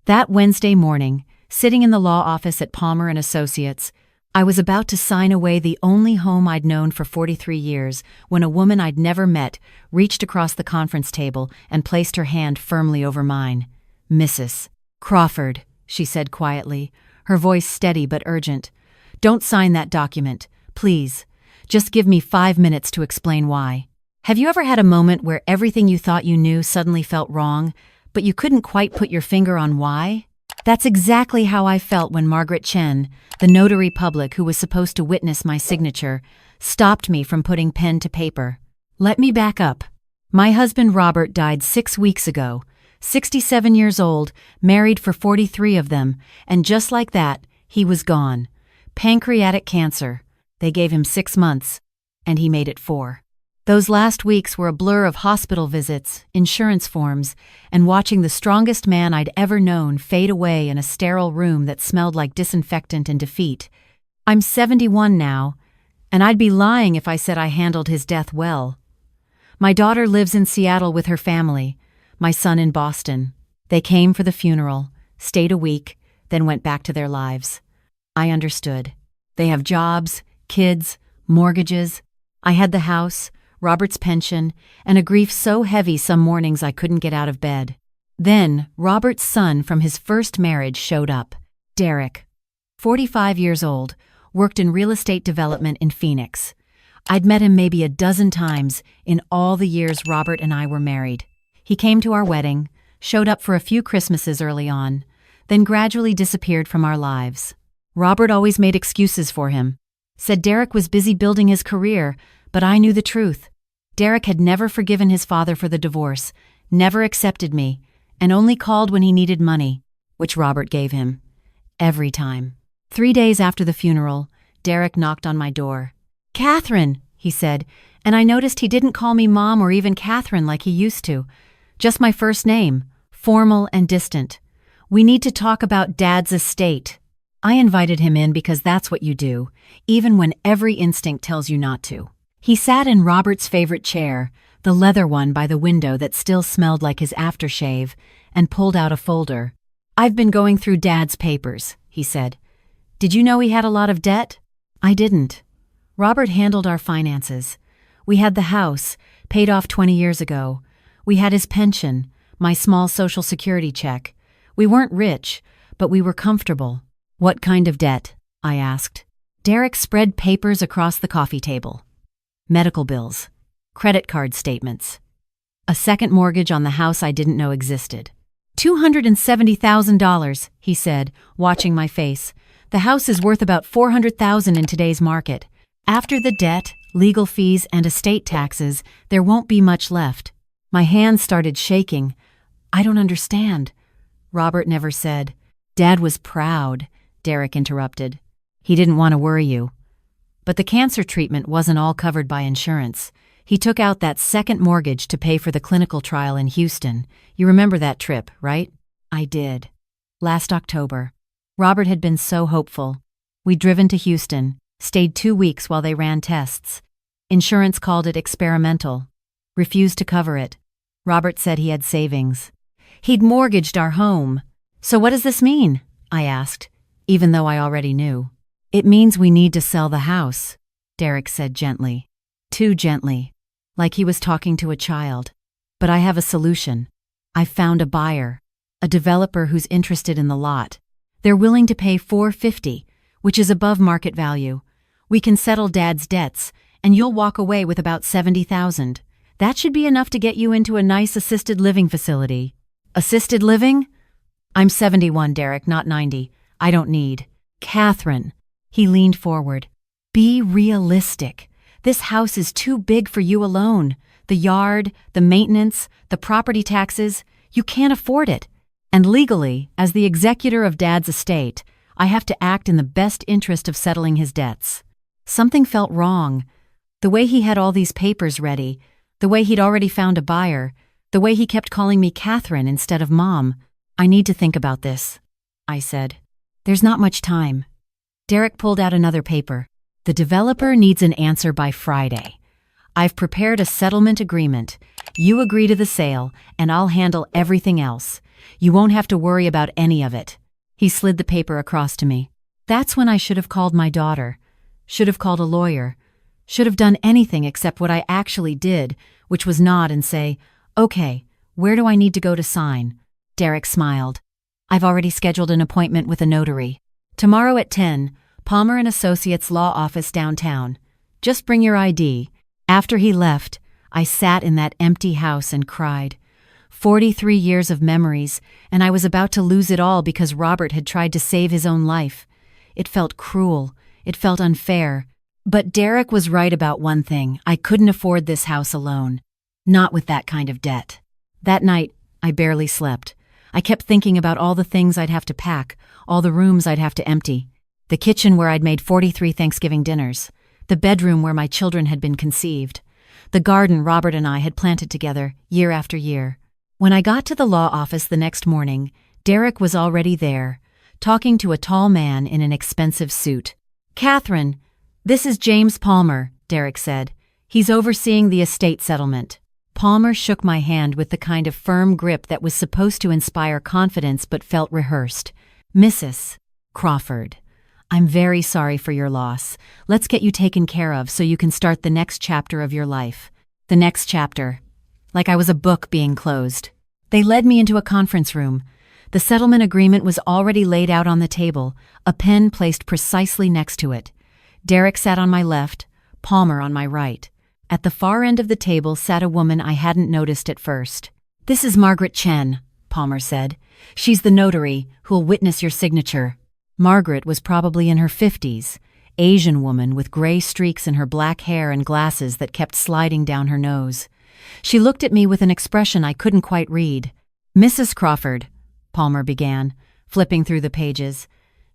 That Wednesday morning, sitting in the law office at Palmer and Associates, I was about to sign away the only home I'd known for 43 years when a woman I'd never met reached across the conference table and placed her hand firmly over mine. "Mrs. Crawford," she said quietly, her voice steady but urgent. "Don't sign that document, please. Just give me 5 minutes to explain why." Have you ever had a moment where everything you thought you knew suddenly felt wrong, but you couldn't quite put your finger on why? That's exactly how I felt when Margaret Chen, the notary public who was supposed to witness my signature, stopped me from putting pen to paper. Let me back up. My husband Robert died 6 weeks ago, 67 years old, married for 43 of them, and just like that, he was gone. Pancreatic cancer. They gave him 6 months, and he made it 4. Those last weeks were a blur of hospital visits, insurance forms, and watching the strongest man I'd ever known fade away in a sterile room that smelled like disinfectant and defeat. I'm 71 now, and I'd be lying if I said I handled his death well. My daughter lives in Seattle with her family, my son in Boston. They came for the funeral, stayed a week, then went back to their lives. I understood. They have jobs, kids, mortgages. I had the house, Robert's pension, and a grief so heavy some mornings I couldn't get out of bed. Then, Robert's son from his first marriage showed up. Derek, 45 years old, worked in real estate development in Phoenix. I'd met him maybe a dozen times in all the years Robert and I were married. He came to our wedding, showed up for a few Christmases early on, then gradually disappeared from our lives. Robert always made excuses for him. Said Derek was busy building his career, but I knew the truth. Derek had never forgiven his father for the divorce, never accepted me, and only called when he needed money, which Robert gave him. Every time. 3 days after the funeral, Derek knocked on my door. "Catherine," he said, and I noticed he didn't call me Mom or even Catherine like he used to. Just my first name, formal and distant. "We need to talk about Dad's estate." I invited him in because that's what you do, even when every instinct tells you not to. He sat in Robert's favorite chair, the leather one by the window that still smelled like his aftershave, and pulled out a folder. "I've been going through Dad's papers," he said. "Did you know he had a lot of debt?" I didn't. Robert handled our finances. We had the house, paid off 20 years ago. We had his pension, my small Social Security check. We weren't rich, but we were comfortable. "What kind of debt?" I asked. Derek spread papers across the coffee table. Medical bills, credit card statements, a second mortgage on the house I didn't know existed. $270,000, he said, watching my face. "The house is worth about $400,000 in today's market. After the debt, legal fees, and estate taxes, there won't be much left." My hands started shaking. "I don't understand." Robert never said. "Dad was proud," Derek interrupted. "He didn't want to worry you." But the cancer treatment wasn't all covered by insurance. He took out that second mortgage to pay for the clinical trial in Houston. You remember that trip, right? I did. Last October. Robert had been so hopeful. We'd driven to Houston, stayed 2 weeks while they ran tests. Insurance called it experimental. Refused to cover it. Robert said he had savings. He'd mortgaged our home. "So what does this mean?" I asked, even though I already knew. "It means we need to sell the house," Derek said gently. Too gently, like he was talking to a child. "But I have a solution. I've found a buyer, a developer who's interested in the lot. They're willing to pay $450, which is above market value. We can settle Dad's debts, and you'll walk away with about $70,000. That should be enough to get you into a nice assisted living facility." "Assisted living?" "I'm 71, Derek, not 90. I don't need." "Catherine." He leaned forward. "Be realistic. This house is too big for you alone. The yard, the maintenance, the property taxes, you can't afford it. And legally, as the executor of Dad's estate, I have to act in the best interest of settling his debts." Something felt wrong. The way he had all these papers ready, the way he'd already found a buyer, the way he kept calling me Catherine instead of Mom. "I need to think about this," I said. "There's not much time." Derek pulled out another paper. "The developer needs an answer by Friday. I've prepared a settlement agreement. You agree to the sale, and I'll handle everything else. You won't have to worry about any of it." He slid the paper across to me. That's when I should have called my daughter, should have called a lawyer, should have done anything except what I actually did, which was nod and say, "Okay, where do I need to go to sign?" Derek smiled. "I've already scheduled an appointment with a notary. Tomorrow at 10, Palmer and Associates Law Office downtown. Just bring your ID." After he left, I sat in that empty house and cried. 43 years of memories, and I was about to lose it all because Robert had tried to save his own life. It felt cruel. It felt unfair. But Derek was right about one thing. I couldn't afford this house alone. Not with that kind of debt. That night, I barely slept. I kept thinking about all the things I'd have to pack, all the rooms I'd have to empty. The kitchen where I'd made 43 Thanksgiving dinners. The bedroom where my children had been conceived. The garden Robert and I had planted together, year after year. When I got to the law office the next morning, Derek was already there, talking to a tall man in an expensive suit. "Catherine, this is James Palmer," Derek said. "He's overseeing the estate settlement." Palmer shook my hand with the kind of firm grip that was supposed to inspire confidence but felt rehearsed. "Mrs. Crawford, I'm very sorry for your loss. Let's get you taken care of so you can start the next chapter of your life." The next chapter. Like I was a book being closed. They led me into a conference room. The settlement agreement was already laid out on the table, a pen placed precisely next to it. Derek sat on my left, Palmer on my right. At the far end of the table sat a woman I hadn't noticed at first. "This is Margaret Chen," Palmer said. "She's the notary who'll witness your signature." Margaret was probably in her 50s, Asian woman with gray streaks in her black hair and glasses that kept sliding down her nose. She looked at me with an expression I couldn't quite read. "Mrs. Crawford," Palmer began, flipping through the pages,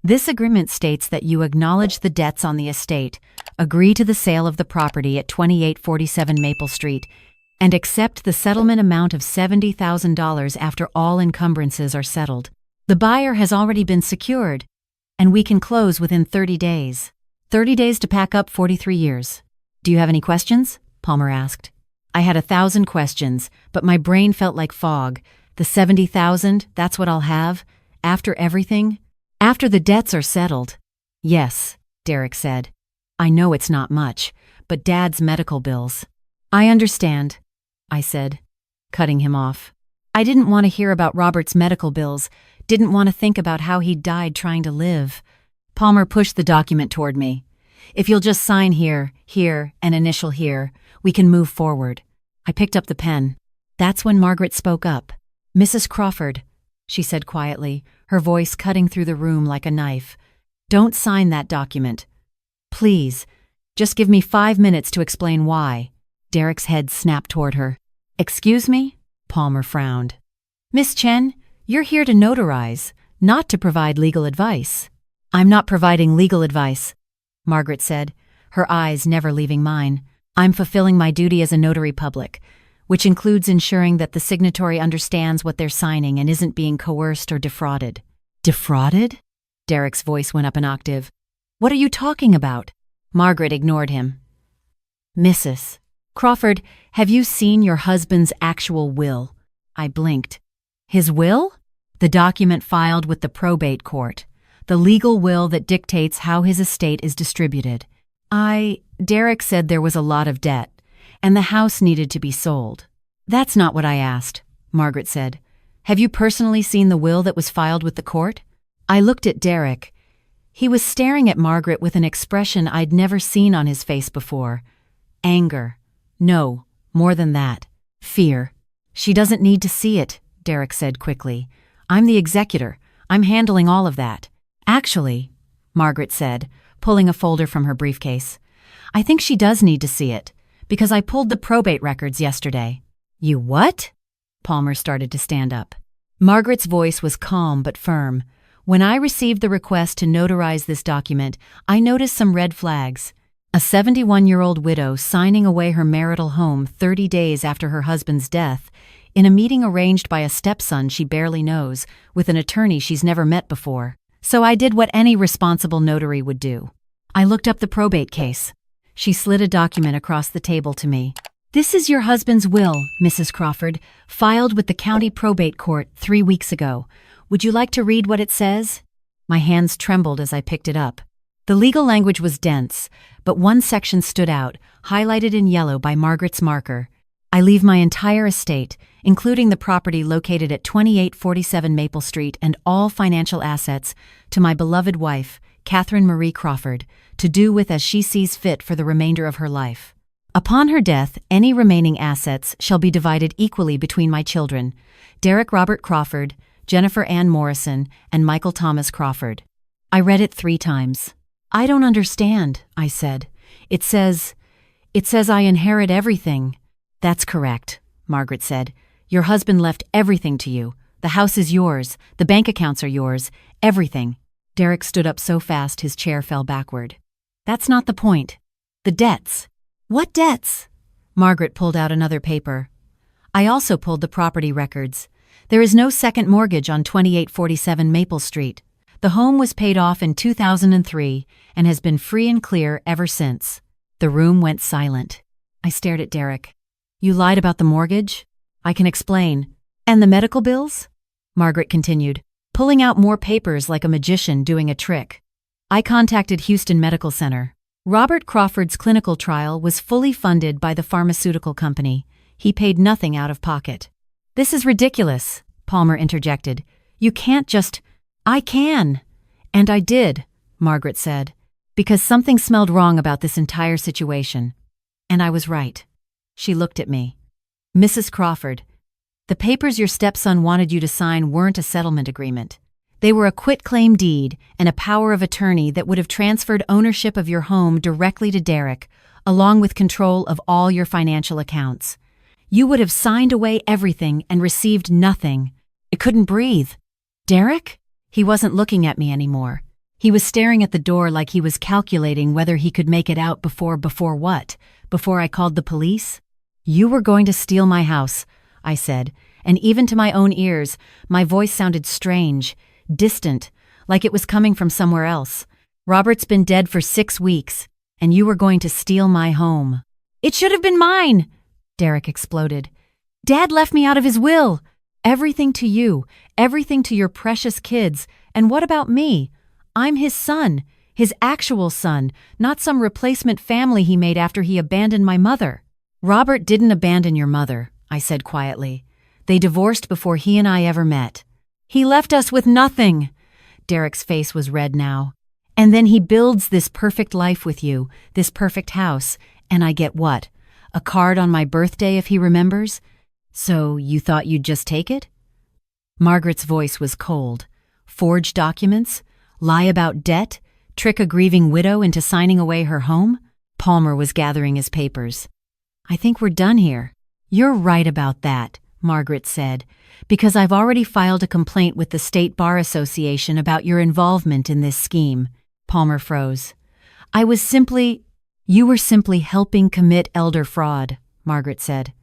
"this agreement states that you acknowledge the debts on the estate, agree to the sale of the property at 2847 Maple Street, and accept the settlement amount of $70,000 after all encumbrances are settled. The buyer has already been secured, and we can close within 30 days. 30 days to pack up 43 years. Do you have any questions?" Palmer asked. I had 1,000 questions, but my brain felt like fog. The 70,000, that's what I'll have? After everything? After the debts are settled? "Yes," Derek said. "I know it's not much, but Dad's medical bills." "I understand," I said, cutting him off. I didn't want to hear about Robert's medical bills, didn't want to think about how he died trying to live. Palmer pushed the document toward me. "If you'll just sign here, here, and initial here, we can move forward." I picked up the pen. That's when Margaret spoke up. "Mrs. Crawford," she said quietly, her voice cutting through the room like a knife. "Don't sign that document. Please, just give me 5 minutes to explain why." Derek's head snapped toward her. "Excuse me?" Palmer frowned. "Miss Chen, you're here to notarize, not to provide legal advice." "I'm not providing legal advice," Margaret said, her eyes never leaving mine. "I'm fulfilling my duty as a notary public, which includes ensuring that the signatory understands what they're signing and isn't being coerced or defrauded." "Defrauded?" Derek's voice went up an octave. "What are you talking about?" Margaret ignored him. "Mrs. Crawford, have you seen your husband's actual will?" I blinked. "His will?" "The document filed with the probate court. The legal will that dictates how his estate is distributed. Derek said there was a lot of debt, and the house needed to be sold." "That's not what I asked," Margaret said. "Have you personally seen the will that was filed with the court?" I looked at Derek. He was staring at Margaret with an expression I'd never seen on his face before. Anger. No, more than that. Fear. "She doesn't need to see it," Derek said quickly. "I'm the executor. I'm handling all of that." "Actually," Margaret said, pulling a folder from her briefcase, "I think she does need to see it, because I pulled the probate records yesterday." "You what?" Palmer started to stand up. Margaret's voice was calm but firm. "When I received the request to notarize this document, I noticed some red flags. A 71-year-old widow signing away her marital home 30 days after her husband's death, in a meeting arranged by a stepson she barely knows, with an attorney she's never met before. So I did what any responsible notary would do. I looked up the probate case." She slid a document across the table to me. This is your husband's will, Mrs. Crawford, filed with the county probate court 3 weeks ago. Would you like to read what it says? My hands trembled as I picked it up. The legal language was dense, but one section stood out, highlighted in yellow by Margaret's marker. I leave my entire estate, including the property located at 2847 Maple Street and all financial assets, to my beloved wife, Catherine Marie Crawford, to do with as she sees fit for the remainder of her life. Upon her death, any remaining assets shall be divided equally between my children, Derek Robert Crawford, Jennifer Ann Morrison, and Michael Thomas Crawford. I read it 3 times. I don't understand, I said. It says I inherit everything. That's correct, Margaret said. Your husband left everything to you. The house is yours, the bank accounts are yours, everything. Derek stood up so fast his chair fell backward. That's not the point. The debts. What debts? Margaret pulled out another paper. I also pulled the property records. There is no second mortgage on 2847 Maple Street. The home was paid off in 2003 and has been free and clear ever since. The room went silent. I stared at Derek. You lied about the mortgage? I can explain. And the medical bills? Margaret continued, pulling out more papers like a magician doing a trick. I contacted Houston Medical Center. Robert Crawford's clinical trial was fully funded by the pharmaceutical company. He paid nothing out of pocket. This is ridiculous, Palmer interjected. You can't just... I can. And I did, Margaret said, because something smelled wrong about this entire situation. And I was right. She looked at me. Mrs. Crawford, the papers your stepson wanted you to sign weren't a settlement agreement. They were a quitclaim deed and a power of attorney that would have transferred ownership of your home directly to Derek, along with control of all your financial accounts. You would have signed away everything and received nothing. I couldn't breathe. Derek? He wasn't looking at me anymore. He was staring at the door like he was calculating whether he could make it out before what? Before I called the police? You were going to steal my house, I said, and even to my own ears, my voice sounded strange, distant, like it was coming from somewhere else. Robert's been dead for 6 weeks, and you were going to steal my home. It should have been mine, Derek exploded. Dad left me out of his will. Everything to you, everything to your precious kids, and what about me? I'm his son, his actual son, not some replacement family he made after he abandoned my mother. Robert didn't abandon your mother, I said quietly. They divorced before he and I ever met. He left us with nothing. Derek's face was red now. And then he builds this perfect life with you, this perfect house, and I get what? A card on my birthday if he remembers? So you thought you'd just take it? Margaret's voice was cold. Forge documents? Lie about debt? Trick a grieving widow into signing away her home? Palmer was gathering his papers. I think we're done here. You're right about that, Margaret said, because I've already filed a complaint with the State Bar Association about your involvement in this scheme. Palmer froze. You were simply helping commit elder fraud, Margaret said.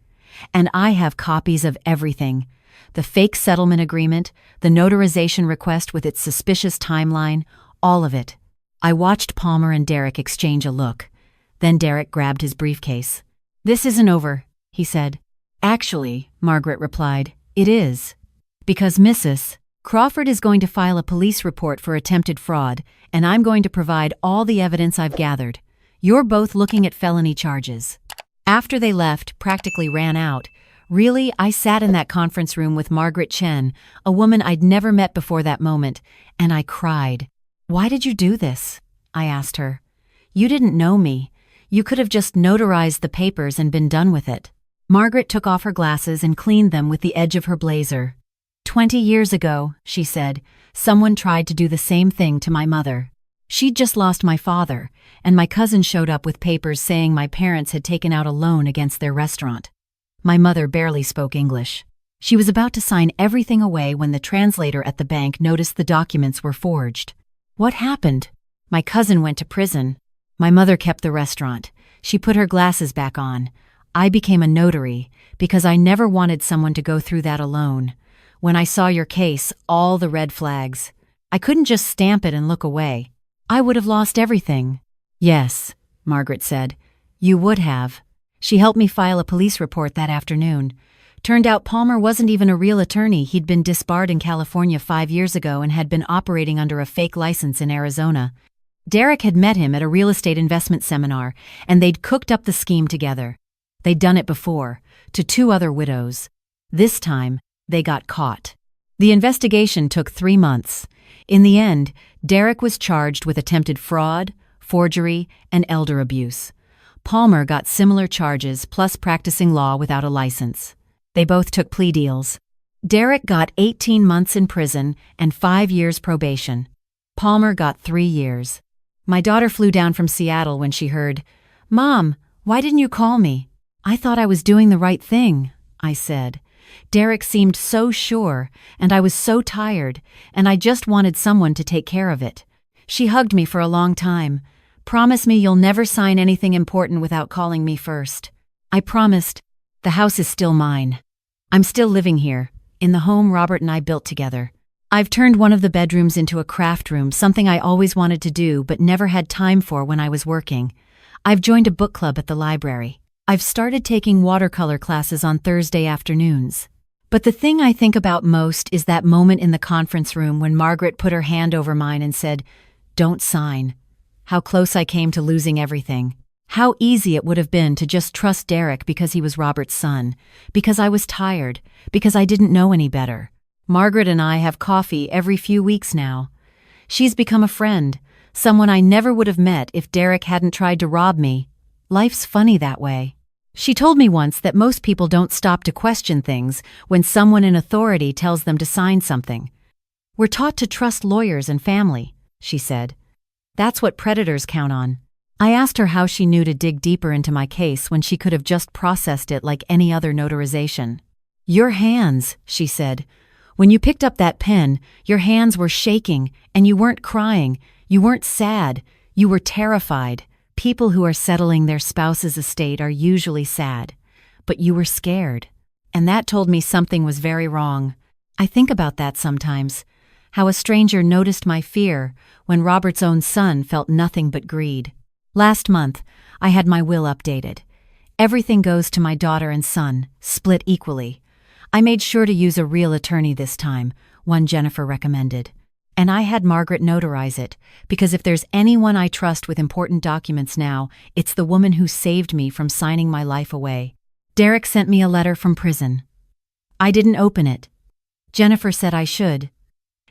And I have copies of everything. The fake settlement agreement, the notarization request with its suspicious timeline, all of it. I watched Palmer and Derek exchange a look. Then Derek grabbed his briefcase. This isn't over, he said. Actually, Margaret replied, it is. Because Mrs. Crawford is going to file a police report for attempted fraud, and I'm going to provide all the evidence I've gathered. You're both looking at felony charges. After they left, practically ran out, really, I sat in that conference room with Margaret Chen, a woman I'd never met before that moment, and I cried. Why did you do this? I asked her. You didn't know me. You could have just notarized the papers and been done with it. Margaret took off her glasses and cleaned them with the edge of her blazer. 20 years ago, she said, someone tried to do the same thing to my mother. She'd just lost my father, and my cousin showed up with papers saying my parents had taken out a loan against their restaurant. My mother barely spoke English. She was about to sign everything away when the translator at the bank noticed the documents were forged. What happened? My cousin went to prison. My mother kept the restaurant. She put her glasses back on. I became a notary because I never wanted someone to go through that alone. When I saw your case, all the red flags. I couldn't just stamp it and look away. I would have lost everything. Yes, Margaret said. You would have. She helped me file a police report that afternoon. Turned out Palmer wasn't even a real attorney. He'd been disbarred in California 5 years ago and had been operating under a fake license in Arizona. Derek had met him at a real estate investment seminar, and they'd cooked up the scheme together. They'd done it before, to 2 other widows. This time, they got caught. The investigation took 3 months. In the end, Derek was charged with attempted fraud, forgery, and elder abuse. Palmer got similar charges plus practicing law without a license. They both took plea deals. Derek got 18 months in prison and 5 years probation. Palmer got 3 years. My daughter flew down from Seattle when she heard, "Mom, why didn't you call me?" "I thought I was doing the right thing," I said. Derek seemed so sure, and I was so tired, and I just wanted someone to take care of it. She hugged me for a long time. "Promise me you'll never sign anything important without calling me first." I promised. The house is still mine. I'm still living here, in the home Robert and I built together. I've turned one of the bedrooms into a craft room, something I always wanted to do but never had time for when I was working. I've joined a book club at the library. I've started taking watercolor classes on Thursday afternoons. But the thing I think about most is that moment in the conference room when Margaret put her hand over mine and said, "Don't sign." How close I came to losing everything. How easy it would have been to just trust Derek because he was Robert's son, because I was tired, because I didn't know any better. Margaret and I have coffee every few weeks now. She's become a friend, someone I never would have met if Derek hadn't tried to rob me. Life's funny that way. She told me once that most people don't stop to question things when someone in authority tells them to sign something. "We're taught to trust lawyers and family," she said. "That's what predators count on." I asked her how she knew to dig deeper into my case when she could have just processed it like any other notarization. "Your hands," she said. "When you picked up that pen, your hands were shaking, and you weren't crying, you weren't sad, you were terrified. People who are settling their spouse's estate are usually sad. But you were scared. And that told me something was very wrong. I think about that sometimes, how a stranger noticed my fear when Robert's own son felt nothing but greed. Last month, I had my will updated. Everything goes to my daughter and son, split equally. I made sure to use a real attorney this time, one Jennifer recommended. And I had Margaret notarize it, because if there's anyone I trust with important documents now, it's the woman who saved me from signing my life away. Derek sent me a letter from prison. I didn't open it. Jennifer said I should.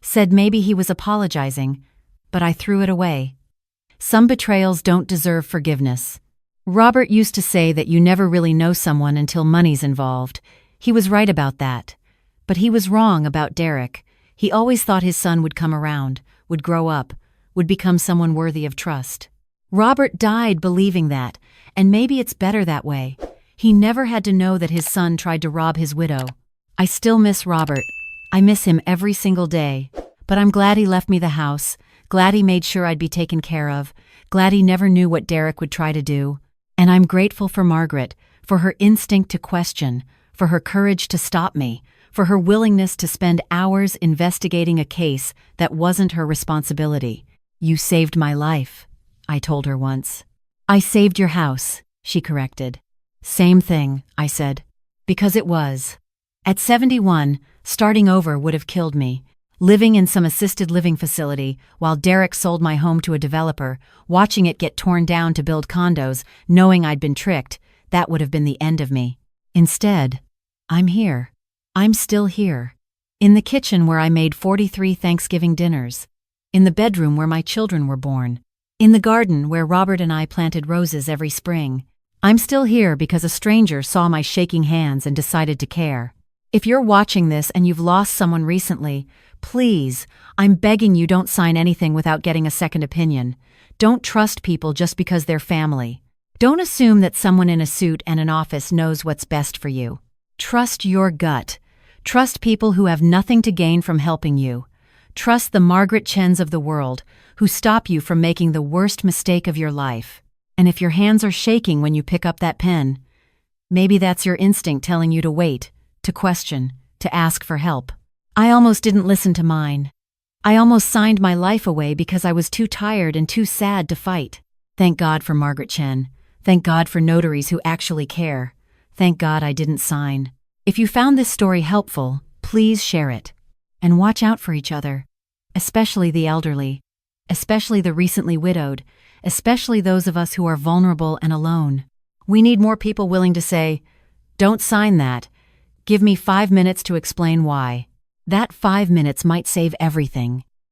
Said maybe he was apologizing, but I threw it away. Some betrayals don't deserve forgiveness. Robert used to say that you never really know someone until money's involved. He was right about that. But he was wrong about Derek. He always thought his son would come around, would grow up, would become someone worthy of trust. Robert died believing that, and maybe it's better that way. He never had to know that his son tried to rob his widow. I still miss Robert. I miss him every single day. But I'm glad he left me the house, glad he made sure I'd be taken care of, glad he never knew what Derek would try to do. And I'm grateful for Margaret, for her instinct to question, for her courage to stop me, for her willingness to spend hours investigating a case that wasn't her responsibility. "You saved my life," I told her once. "I saved your house," she corrected. "Same thing," I said. Because it was. At 71, starting over would have killed me. Living in some assisted living facility while Derek sold my home to a developer, watching it get torn down to build condos, knowing I'd been tricked, that would have been the end of me. Instead, I'm here. I'm still here. In the kitchen where I made 43 Thanksgiving dinners. In the bedroom where my children were born. In the garden where Robert and I planted roses every spring. I'm still here because a stranger saw my shaking hands and decided to care. If you're watching this and you've lost someone recently, please, I'm begging you, don't sign anything without getting a second opinion. Don't trust people just because they're family. Don't assume that someone in a suit and an office knows what's best for you. Trust your gut. Trust people who have nothing to gain from helping you. Trust the Margaret Chens of the world, who stop you from making the worst mistake of your life. And if your hands are shaking when you pick up that pen, maybe that's your instinct telling you to wait, to question, to ask for help. I almost didn't listen to mine. I almost signed my life away because I was too tired and too sad to fight. Thank God for Margaret Chen. Thank God for notaries who actually care. Thank God I didn't sign. If you found this story helpful, please share it. And watch out for each other, especially the elderly, especially the recently widowed, especially those of us who are vulnerable and alone. We need more people willing to say, "Don't sign that. Give me 5 minutes to explain why." That 5 minutes might save everything.